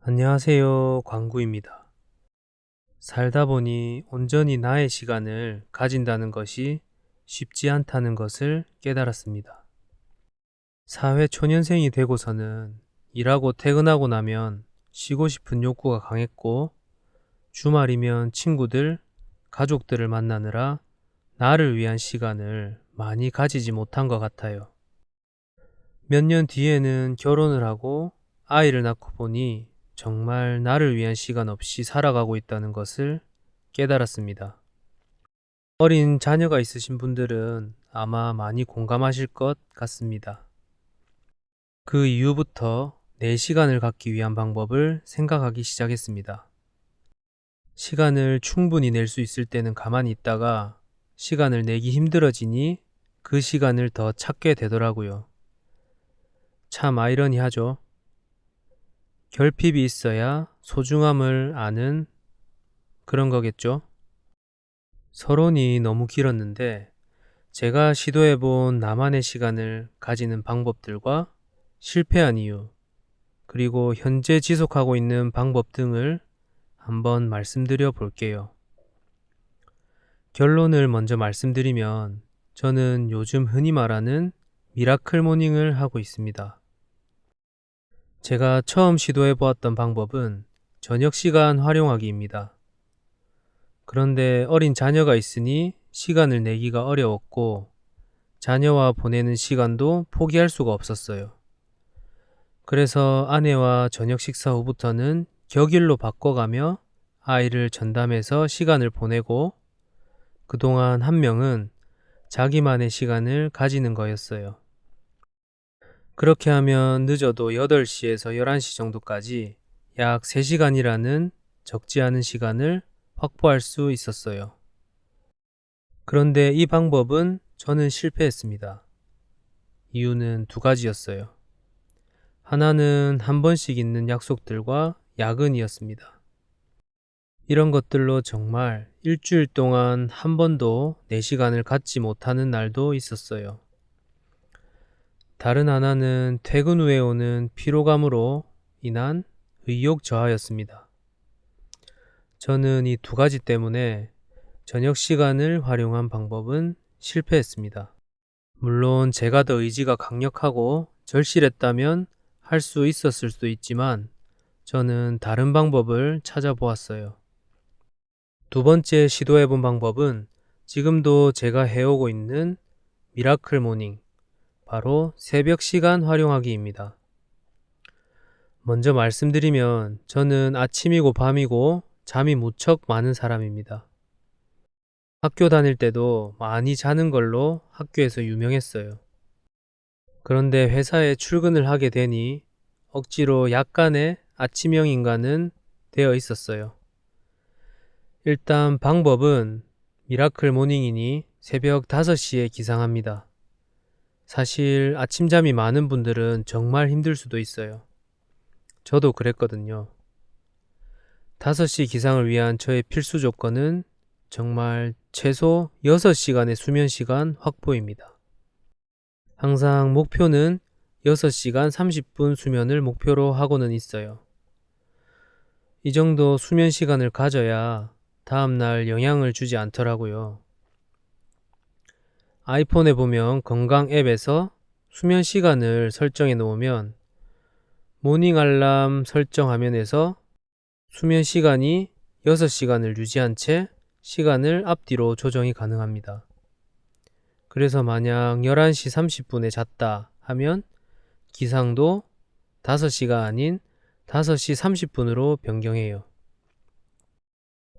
안녕하세요. 광구입니다. 살다 보니 온전히 나의 시간을 가진다는 것이 쉽지 않다는 것을 깨달았습니다. 사회 초년생이 되고서는 일하고 퇴근하고 나면 쉬고 싶은 욕구가 강했고, 주말이면 친구들, 가족들을 만나느라 나를 위한 시간을 많이 가지지 못한 것 같아요. 몇 년 뒤에는 결혼을 하고 아이를 낳고 보니 정말 나를 위한 시간 없이 살아가고 있다는 것을 깨달았습니다. 어린 자녀가 있으신 분들은 아마 많이 공감하실 것 같습니다. 그 이후부터 내 시간을 갖기 위한 방법을 생각하기 시작했습니다. 시간을 충분히 낼 수 있을 때는 가만히 있다가 시간을 내기 힘들어지니 그 시간을 더 찾게 되더라고요. 참 아이러니하죠. 결핍이 있어야 소중함을 아는 그런 거겠죠. 서론이 너무 길었는데 제가 시도해본 나만의 시간을 가지는 방법들과 실패한 이유, 그리고 현재 지속하고 있는 방법 등을 한번 말씀드려 볼게요. 결론을 먼저 말씀드리면 저는 요즘 흔히 말하는 미라클 모닝을 하고 있습니다. 제가 처음 시도해 보았던 방법은 저녁 시간 활용하기입니다. 그런데 어린 자녀가 있으니 시간을 내기가 어려웠고 자녀와 보내는 시간도 포기할 수가 없었어요. 그래서 아내와 저녁 식사 후부터는 격일로 바꿔가며 아이를 전담해서 시간을 보내고 그동안 한 명은 자기만의 시간을 가지는 거였어요. 그렇게 하면 늦어도 8시에서 11시 정도까지 약 3시간이라는 적지 않은 시간을 확보할 수 있었어요. 그런데 이 방법은 저는 실패했습니다. 이유는 두 가지였어요. 하나는 한 번씩 있는 약속들과 야근이었습니다. 이런 것들로 정말 일주일 동안 한 번도 내 시간을 갖지 못하는 날도 있었어요. 다른 하나는 퇴근 후에 오는 피로감으로 인한 의욕 저하였습니다. 저는 이 두 가지 때문에 저녁 시간을 활용한 방법은 실패했습니다. 물론 제가 더 의지가 강력하고 절실했다면 할 수 있었을 수도 있지만 저는 다른 방법을 찾아보았어요. 두 번째 시도해본 방법은 지금도 제가 해오고 있는 미라클 모닝, 바로 새벽 시간 활용하기입니다. 먼저 말씀드리면 저는 아침이고 밤이고 잠이 무척 많은 사람입니다. 학교 다닐 때도 많이 자는 걸로 학교에서 유명했어요. 그런데 회사에 출근을 하게 되니 억지로 약간의 아침형 인간은 되어 있었어요. 일단 방법은 미라클 모닝이니 새벽 5시에 기상합니다. 사실 아침잠이 많은 분들은 정말 힘들 수도 있어요. 저도 그랬거든요. 5시 기상을 위한 저의 필수 조건은 정말 최소 6시간의 수면 시간 확보입니다. 항상 목표는 6시간 30분 수면을 목표로 하고는 있어요. 이 정도 수면 시간을 가져야 다음날 영향을 주지 않더라고요. 아이폰에 보면 건강 앱에서 수면 시간을 설정해 놓으면 모닝 알람 설정 화면에서 수면 시간이 6시간을 유지한 채 시간을 앞뒤로 조정이 가능합니다. 그래서 만약 11시 30분에 잤다 하면 기상도 5시가 아닌 5시 30분으로 변경해요.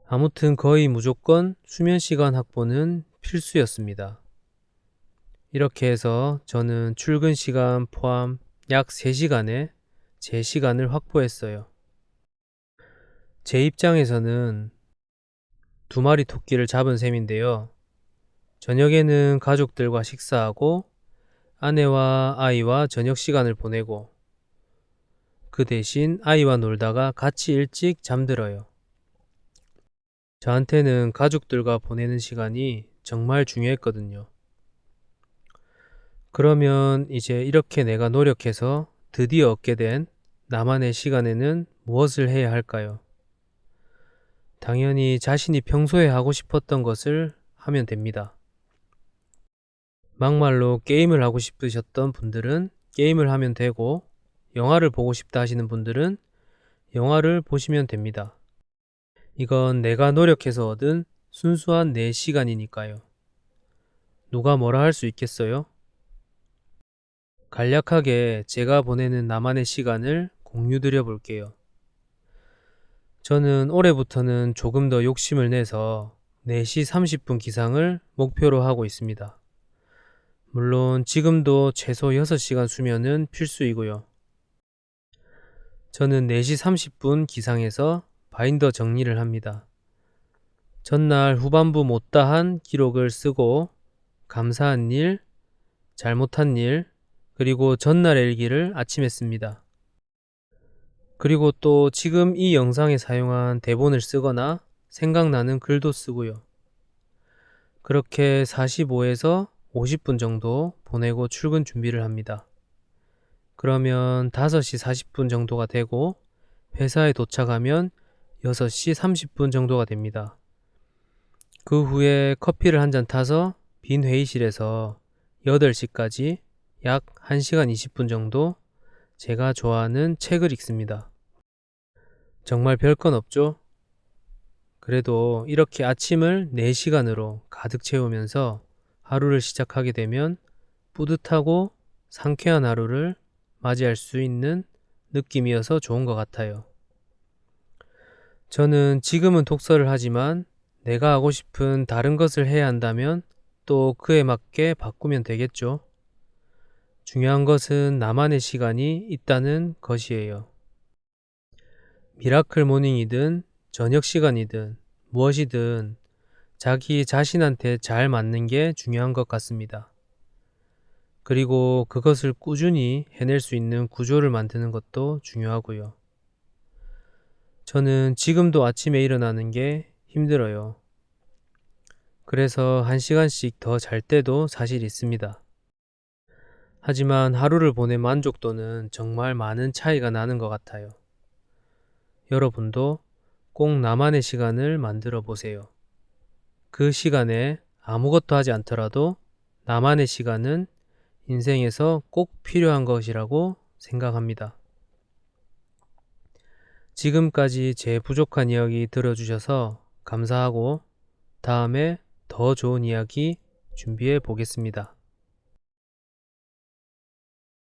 아무튼 거의 무조건 수면 시간 확보는 필수였습니다. 이렇게 해서 저는 출근 시간 포함 약 3시간의 제 시간을 확보했어요. 제 입장에서는 두 마리 토끼를 잡은 셈인데요. 저녁에는 가족들과 식사하고 아내와 아이와 저녁 시간을 보내고 그 대신 아이와 놀다가 같이 일찍 잠들어요. 저한테는 가족들과 보내는 시간이 정말 중요했거든요. 그러면 이제 이렇게 내가 노력해서 드디어 얻게 된 나만의 시간에는 무엇을 해야 할까요? 당연히 자신이 평소에 하고 싶었던 것을 하면 됩니다. 막말로 게임을 하고 싶으셨던 분들은 게임을 하면 되고, 영화를 보고 싶다 하시는 분들은 영화를 보시면 됩니다. 이건 내가 노력해서 얻은 순수한 내 시간이니까요. 누가 뭐라 할 수 있겠어요? 간략하게 제가 보내는 나만의 시간을 공유드려 볼게요. 저는 올해부터는 조금 더 욕심을 내서 4시 30분 기상을 목표로 하고 있습니다. 물론 지금도 최소 6시간 수면은 필수이고요. 저는 4시 30분 기상에서 바인더 정리를 합니다. 전날 후반부 못다한 기록을 쓰고 감사한 일, 잘못한 일, 그리고 전날의 일기를 아침에 씁니다. 그리고 또 지금 이 영상에 사용한 대본을 쓰거나 생각나는 글도 쓰고요. 그렇게 45에서 50분 정도 보내고 출근 준비를 합니다. 그러면 5시 40분 정도가 되고 회사에 도착하면 6시 30분 정도가 됩니다. 그 후에 커피를 한 잔 타서 빈 회의실에서 8시까지 약 1시간 20분 정도 제가 좋아하는 책을 읽습니다. 정말 별건 없죠? 그래도 이렇게 아침을 4시간으로 가득 채우면서 하루를 시작하게 되면 뿌듯하고 상쾌한 하루를 맞이할 수 있는 느낌이어서 좋은 것 같아요. 저는 지금은 독서를 하지만 내가 하고 싶은 다른 것을 해야 한다면 또 그에 맞게 바꾸면 되겠죠. 중요한 것은 나만의 시간이 있다는 것이에요. 미라클 모닝이든 저녁 시간이든 무엇이든 자기 자신한테 잘 맞는 게 중요한 것 같습니다. 그리고 그것을 꾸준히 해낼 수 있는 구조를 만드는 것도 중요하고요. 저는 지금도 아침에 일어나는 게 힘들어요. 그래서 1시간씩 더 잘 때도 사실 있습니다. 하지만 하루를 보낸 만족도는 정말 많은 차이가 나는 것 같아요. 여러분도 꼭 나만의 시간을 만들어 보세요. 그 시간에 아무것도 하지 않더라도 나만의 시간은 인생에서 꼭 필요한 것이라고 생각합니다. 지금까지 제 부족한 이야기 들어주셔서 감사하고 다음에 더 좋은 이야기 준비해 보겠습니다.